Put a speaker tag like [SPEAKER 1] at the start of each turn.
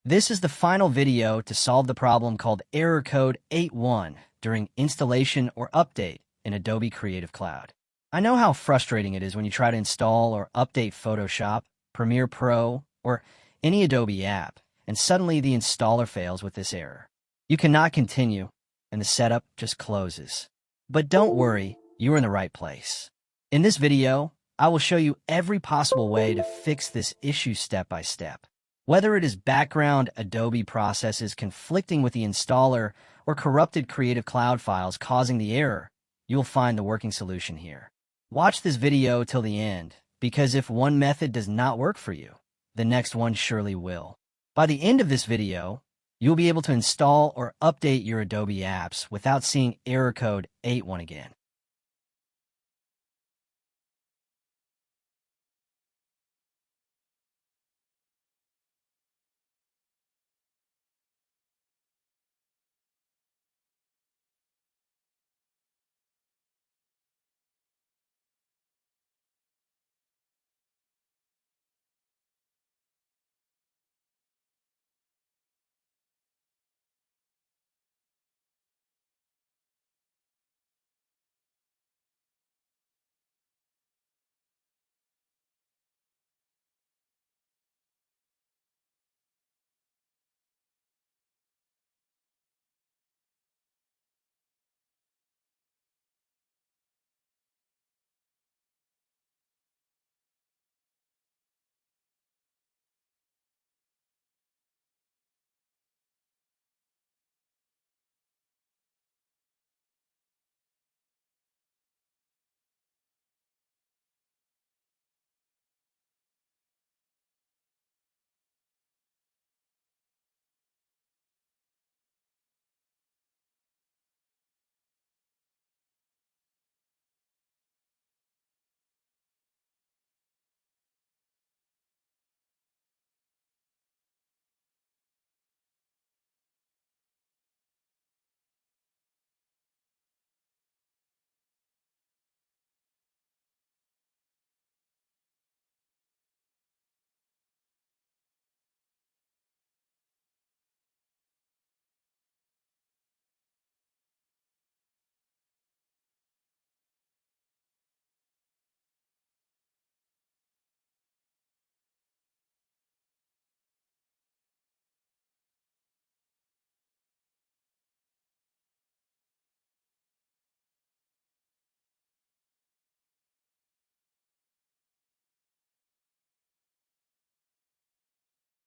[SPEAKER 1] This is the final video to solve the problem called error code 81 during installation or update in Adobe Creative Cloud. I know how frustrating it is when you try to install or update Photoshop, Premiere Pro, or any Adobe app, and suddenly the installer fails with this error. You cannot continue, and the setup just closes. But don't worry, you are in the right place. In this video, I will show you every possible way to fix this issue step by step. Whether it is background Adobe processes conflicting with the installer or corrupted Creative Cloud files causing the error, you'll find the working solution here. Watch this video till the end, because if one method does not work for you, the next one surely will. By the end of this video, you'll be able to install or update your Adobe apps without seeing error code 81 again.